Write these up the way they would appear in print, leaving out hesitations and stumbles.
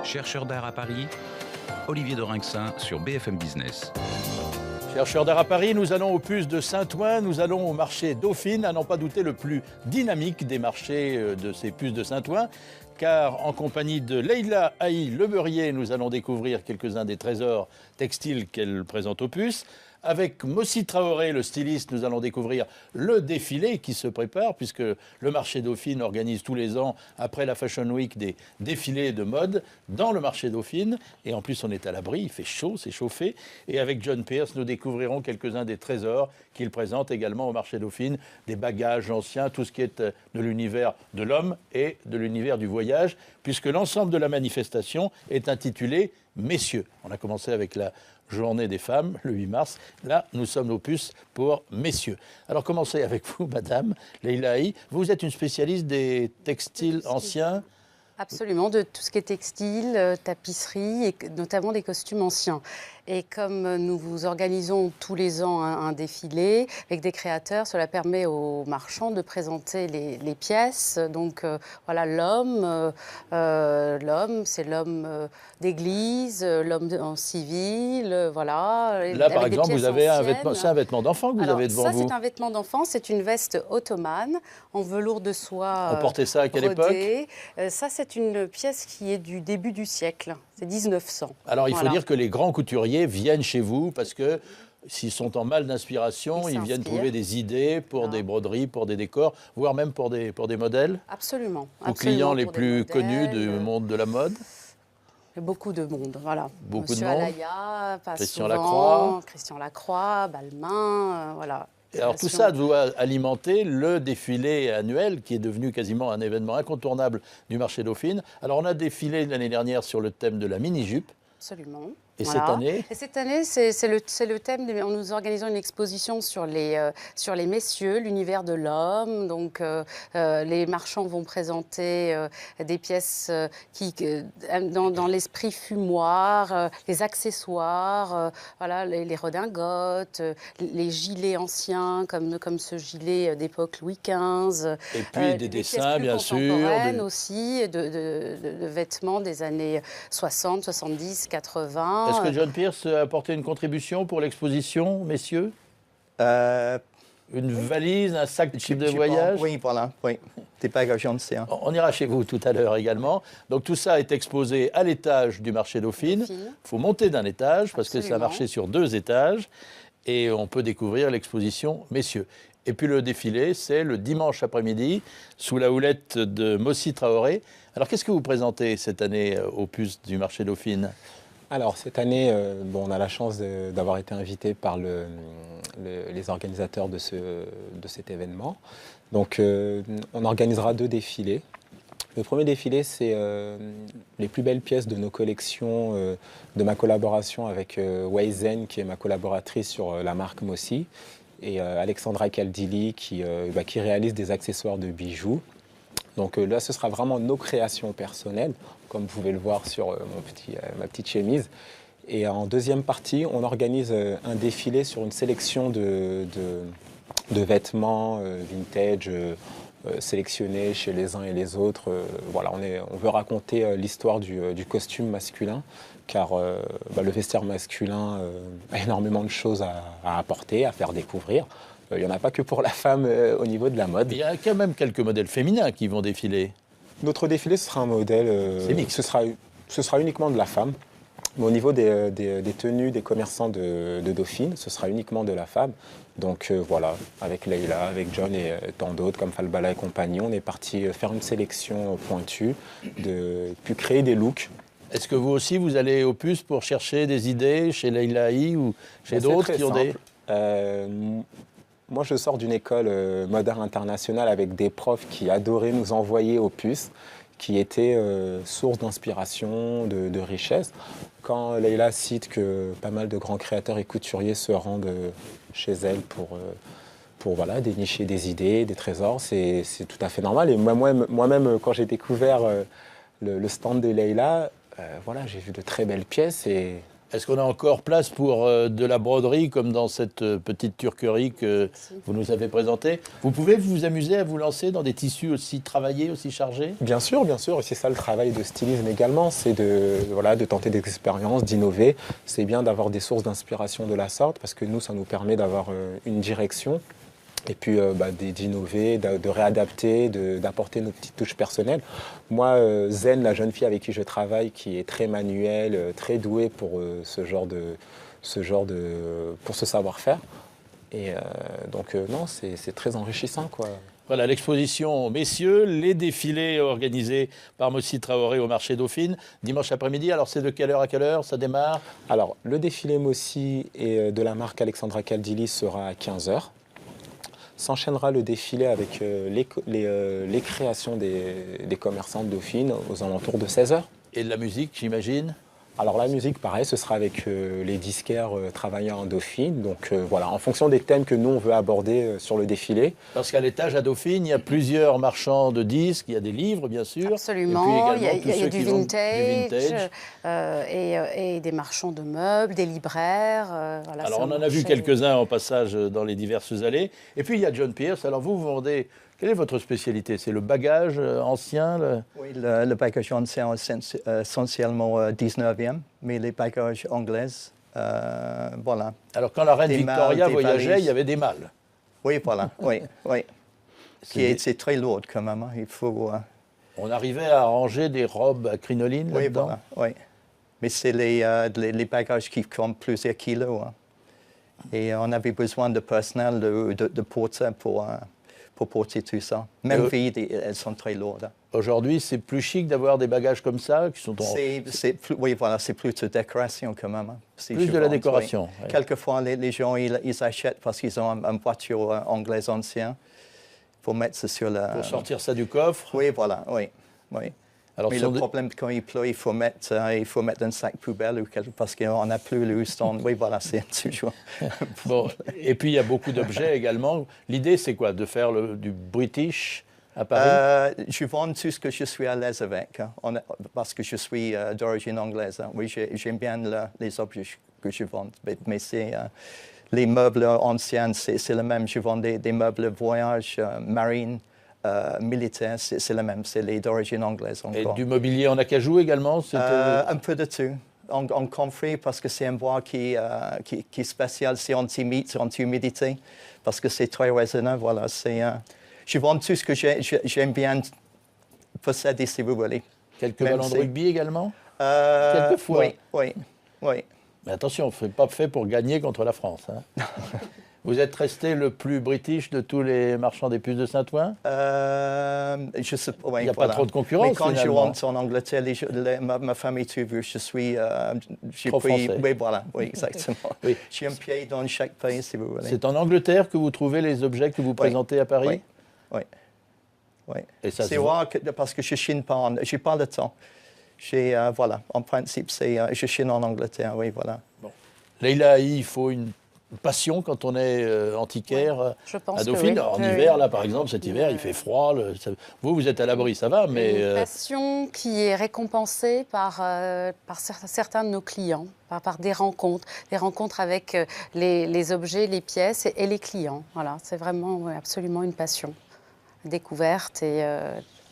Chercheur d'art à Paris, Olivier de Rinxin sur BFM Business. Chercheurs d'art à Paris, nous allons au puce de Saint-Ouen, nous allons au marché Dauphine, à n'en pas douter le plus dynamique des marchés de ces puces de Saint-Ouen, car en compagnie de Leïla Haï Lebeurier, nous allons découvrir quelques-uns des trésors textiles qu'elle présente aux puces. Avec Mossi Traoré, le styliste, nous allons découvrir le défilé qui se prépare, puisque le marché Dauphine organise tous les ans, après la Fashion Week, des défilés de mode dans le marché Dauphine. Et en plus, on est à l'abri, il fait chaud, c'est chauffé. Et avec John Pierce, nous découvrirons quelques-uns des trésors qu'il présente également au marché Dauphine, des bagages anciens, tout ce qui est de l'univers de l'homme et de l'univers du voyage, puisque l'ensemble de la manifestation est intitulé « Messieurs ». On a commencé avec la Journée des femmes, le 8 mars. Là, nous sommes aux puces pour messieurs. Alors, commencez avec vous, madame Leïla Haï. Vous êtes une spécialiste des textiles anciens. Absolument, de tout ce qui est textile, tapisserie et notamment des costumes anciens. Et comme nous vous organisons tous les ans un défilé avec des créateurs, cela permet aux marchands de présenter les pièces. Donc voilà, l'homme, c'est l'homme d'église, l'homme en civil, voilà. Là, par exemple, vous avez un vêtement, c'est un vêtement d'enfant que vous avez devant vous. Ça, c'est un vêtement d'enfant, c'est une veste ottomane en velours de soie. On portait ça à quelle époque? Ça, c'est une pièce qui est du début du siècle, c'est 1900. Alors, il faut dire que les grands couturiers viennent chez vous parce que s'ils sont en mal d'inspiration, ils viennent trouver des idées pour des broderies, pour des décors, voire même pour des modèles. Absolument. Aux clients les plus connus du monde de la mode. Beaucoup de monde, voilà. Beaucoup Monsieur de monde. Alaya, Christian Lacroix. Christian Lacroix, Balmain, voilà. Et alors tout ça doit alimenter le défilé annuel qui est devenu quasiment un événement incontournable du marché Dauphine. Alors on a défilé l'année dernière sur le thème de la mini-jupe. Absolument. Et voilà. cette année c'est le thème. Nous organisons une exposition sur les messieurs, l'univers de l'homme. Donc, les marchands vont présenter des pièces qui, dans l'esprit fumoir, les accessoires, voilà, les redingotes, les gilets anciens, comme ce gilet d'époque Louis XV. Et puis des dessins, bien sûr. Aussi, de vêtements des années 60, 70, 80. Est-ce que John Pierce a apporté une contribution pour l'exposition, messieurs? Une valise, un sac de voyage? Oui, voilà, oui. Des bagages anciens. On ira chez vous tout à l'heure également. Donc tout ça est exposé à l'étage du marché Dauphine. Il faut monter d'un étage parce que c'est un marché sur 2 étages. Et on peut découvrir l'exposition messieurs. Et puis le défilé, c'est le dimanche après-midi, sous la houlette de Mossi Traoré. Alors qu'est-ce que vous présentez cette année aux puces du marché Dauphine? Alors, cette année, on a la chance d'avoir été invité par les organisateurs de cet événement. Donc, on organisera 2 défilés. Le premier défilé, c'est les plus belles pièces de nos collections, de ma collaboration avec Weizen, qui est ma collaboratrice sur la marque Mossi, et Alexandra Caldili, qui réalise des accessoires de bijoux. Donc là, ce sera vraiment nos créations personnelles, comme vous pouvez le voir sur ma petite chemise. Et en deuxième partie, on organise un défilé sur une sélection de vêtements vintage sélectionnés chez les uns et les autres. Voilà, on veut raconter l'histoire du costume masculin, car le vestiaire masculin a énormément de choses à apporter, à faire découvrir. Il n'y en a pas que pour la femme au niveau de la mode. Il y a quand même quelques modèles féminins qui vont défiler. Notre défilé, ce sera un modèle... C'est mixte. Ce sera uniquement de la femme. Mais au niveau des tenues des commerçants de Dauphine, ce sera uniquement de la femme. Donc voilà, avec Leïla, avec John et tant d'autres comme Falbala et compagnie, on est parti faire une sélection pointue, puis créer des looks. Est-ce que vous aussi, vous allez aux puces pour chercher des idées chez Leïla Haï ou chez d'autres qui ont des... Moi, je sors d'une école moderne internationale avec des profs qui adoraient nous envoyer aux puces, qui étaient source d'inspiration, de richesse. Quand Leïla cite que pas mal de grands créateurs et couturiers se rendent chez elle pour dénicher des idées, des trésors, c'est tout à fait normal. Et moi-même, quand j'ai découvert le stand de Leïla, j'ai vu de très belles pièces et Est-ce qu'on a encore place pour de la broderie comme dans cette petite turquerie que vous nous avez présentée? Vous pouvez vous amuser à vous lancer dans des tissus aussi travaillés, aussi chargés? Bien sûr, et c'est ça le travail de stylisme également, c'est de tenter des expériences, d'innover. C'est bien d'avoir des sources d'inspiration de la sorte parce que nous, ça nous permet d'avoir une direction. Et puis d'innover, de réadapter, d'apporter nos petites touches personnelles. Moi, Zen, la jeune fille avec qui je travaille, qui est très manuelle, très douée pour pour ce savoir-faire. Et non, c'est très enrichissant, quoi. Voilà, l'exposition Messieurs, les défilés organisés par Mossi Traoré au marché Dauphine, dimanche après-midi. Alors, c'est de quelle heure à quelle heure ça démarre? Alors, le défilé Mossi et de la marque Alexandra Caldili sera à 15h. S'enchaînera le défilé avec les créations des commerçants de Dauphine aux alentours de 16h. Et de la musique, j'imagine? Alors la musique, pareil, ce sera avec les disquaires travaillant en Dauphine. Donc voilà, en fonction des thèmes que nous, on veut aborder sur le défilé. Parce qu'à l'étage à Dauphine, il y a plusieurs marchands de disques, il y a des livres, bien sûr. Absolument, et puis il y a du vintage, vintage. Et des marchands de meubles, des libraires. Voilà, Alors on en a vu quelques-uns en passage dans les diverses allées. Et puis il y a John Pierce. Alors vous vendez... Quelle est votre spécialité? C'est le bagage ancien? Oui, le bagage ancien, essentiellement 19e, mais les bagages anglais, voilà. Alors quand la reine Des Victoria malles, voyageait, valises. il y avait des malles. Oui, voilà, oui. C'est très lourd quand même, hein. Il faut... On arrivait à ranger des robes à crinoline oui, là-dedans? voilà, oui. Mais c'est les bagages qui font plusieurs kilos, hein. Et on avait besoin de personnel, de porteurs pour porter tout ça. Même vide, elles sont très lourdes. Aujourd'hui, c'est plus chic d'avoir des bagages comme ça qui sont Oui, voilà, c'est plutôt décoration quand même, hein. Plus de la décoration. Oui. Ouais. Quelquefois, les gens, ils achètent parce qu'ils ont une voiture anglaise ancienne pour mettre ça sur la... Pour sortir ça du coffre. Oui, voilà, oui. Alors, mais le problème, quand il pleut, il faut mettre un sac poubelle ou parce qu'on n'a plus le stand. Oui, voilà, c'est toujours... Bon, et puis il y a beaucoup d'objets également. L'idée, c'est quoi? De faire du British à Paris? Je vends tout ce que je suis à l'aise avec, hein, parce que je suis d'origine anglaise, hein. Oui, j'aime bien les objets que je vends, mais c'est... les meubles anciens, c'est le même. Je vends des meubles voyage, marine, militaire, c'est le même. C'est les d'origine anglaise encore. Et du mobilier en acajou également? Un peu de tout. En comfrey, parce que c'est un bois qui est spécial, c'est anti-humidité, parce que c'est très résonnant. Voilà, je vends tout ce que j'aime bien posséder, si vous voulez. Quelques ballons de rugby également? Quelquefois. Oui. Mais attention, ce n'est pas fait pour gagner contre la France, hein. Vous êtes resté le plus british de tous les marchands des puces de Saint-Ouen? Je sais pas. Il n'y a pas trop de concurrence. Mais quand finalement. je rentre en Angleterre, ma famille, tu veux, je suis. Trop français. Oui, voilà, oui, exactement. Oui. J'ai un pied dans chaque pays, si vous voulez. C'est en Angleterre que vous trouvez les objets que vous présentez à Paris? Oui. Et ça c'est rare parce que je chine pas, j'ai pas le temps. Voilà, en principe, je chine en Angleterre, oui, voilà. Bon. Leïla, il faut une passion quand on est antiquaire à Dauphine. En hiver, là, par exemple, cet hiver, il fait froid. Vous êtes à l'abri, ça va, mais... Une passion qui est récompensée par certains de nos clients, par des rencontres avec les objets, les pièces et les clients. Voilà, c'est vraiment absolument une passion. Découverte et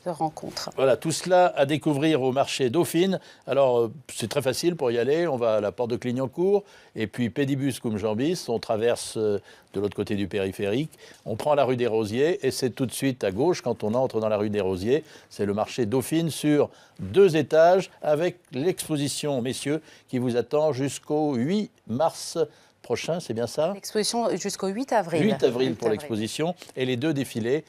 de rencontres. Voilà, tout cela à découvrir au marché Dauphine. Alors, c'est très facile pour y aller. On va à la porte de Clignancourt et puis Pédibus comme Jambis. On traverse de l'autre côté du périphérique. On prend la rue des Rosiers et c'est tout de suite à gauche quand on entre dans la rue des Rosiers. C'est le marché Dauphine sur 2 étages avec l'exposition Messieurs qui vous attend jusqu'au 8 mars prochain, c'est bien ça? L'exposition jusqu'au 8 avril. 8 avril pour l'exposition et les 2 défilés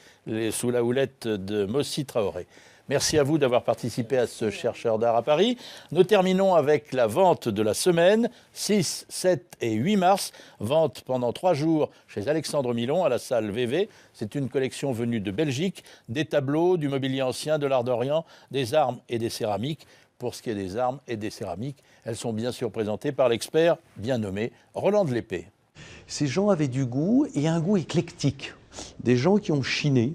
sous la houlette de Mossi Traoré. Merci à vous d'avoir participé à ce chercheur d'art à Paris. Nous terminons avec la vente de la semaine, 6, 7 et 8 mars. Vente pendant 3 jours chez Alexandre Milon à la salle VV. C'est une collection venue de Belgique, des tableaux, du mobilier ancien, de l'art d'Orient, des armes et des céramiques. Pour ce qui est des armes et des céramiques, elles sont bien sûr présentées par l'expert bien nommé Roland de l'Épée. Ces gens avaient du goût et un goût éclectique. Des gens qui ont chiné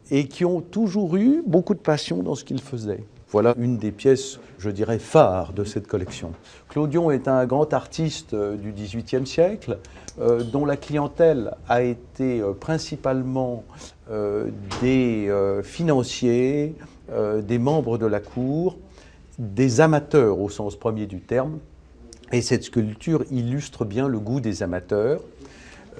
et qui ont toujours eu beaucoup de passion dans ce qu'ils faisaient. Il Voilà une des pièces, je dirais, phares de cette collection. Clodion est un grand artiste du XVIIIe siècle, dont la clientèle a été principalement des financiers, des membres de la cour, des amateurs au sens premier du terme. Et cette sculpture illustre bien le goût des amateurs.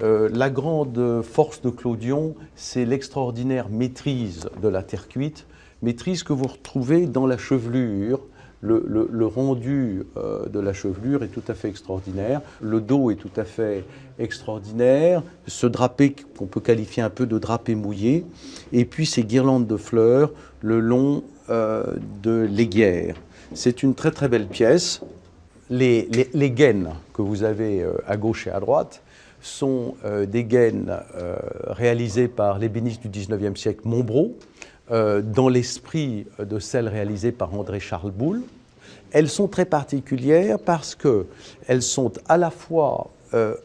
La grande force de Clodion, c'est l'extraordinaire maîtrise de la terre cuite, maîtrise que vous retrouvez dans la chevelure. Le rendu de la chevelure est tout à fait extraordinaire. Le dos est tout à fait extraordinaire. Ce drapé qu'on peut qualifier un peu de drapé mouillé. Et puis ces guirlandes de fleurs le long de l'aiguière. C'est une très très belle pièce. Les gaines que vous avez à gauche et à droite sont des gaines réalisées par l'ébéniste du XIXe siècle Montbreau, dans l'esprit de celles réalisées par André-Charles Boulle. Elles sont très particulières parce qu'elles sont à la fois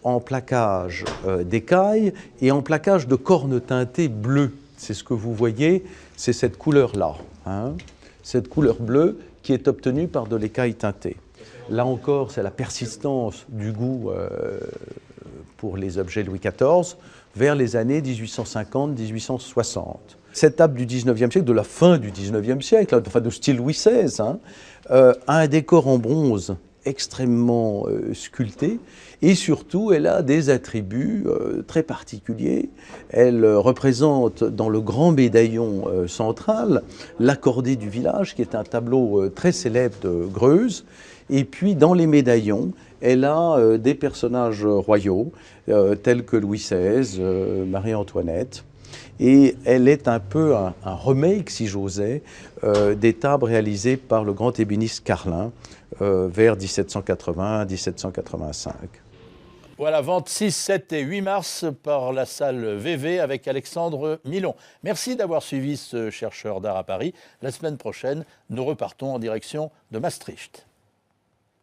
en plaquage d'écaille et en plaquage de cornes teintées bleues. C'est ce que vous voyez, c'est cette couleur-là, hein, cette couleur bleue qui est obtenue par de l'écaille teintée. Là encore, c'est la persistance du goût pour les objets Louis XIV vers les années 1850-1860. Cette table du XIXe siècle, de la fin du XIXe siècle, enfin de style Louis XVI, hein, a un décor en bronze extrêmement sculpté et surtout elle a des attributs très particuliers. Elle représente dans le grand médaillon central l'accordé du village qui est un tableau très célèbre de Greuze. Et puis dans les médaillons, elle a des personnages royaux tels que Louis XVI, Marie-Antoinette. Et elle est un peu un remake, si j'osais, des tables réalisées par le grand ébéniste Carlin vers 1780-1785. Voilà, vente 6, 7 et 8 mars par la salle VV avec Alexandre Milon. Merci d'avoir suivi ce chercheur d'art à Paris. La semaine prochaine, nous repartons en direction de Maastricht.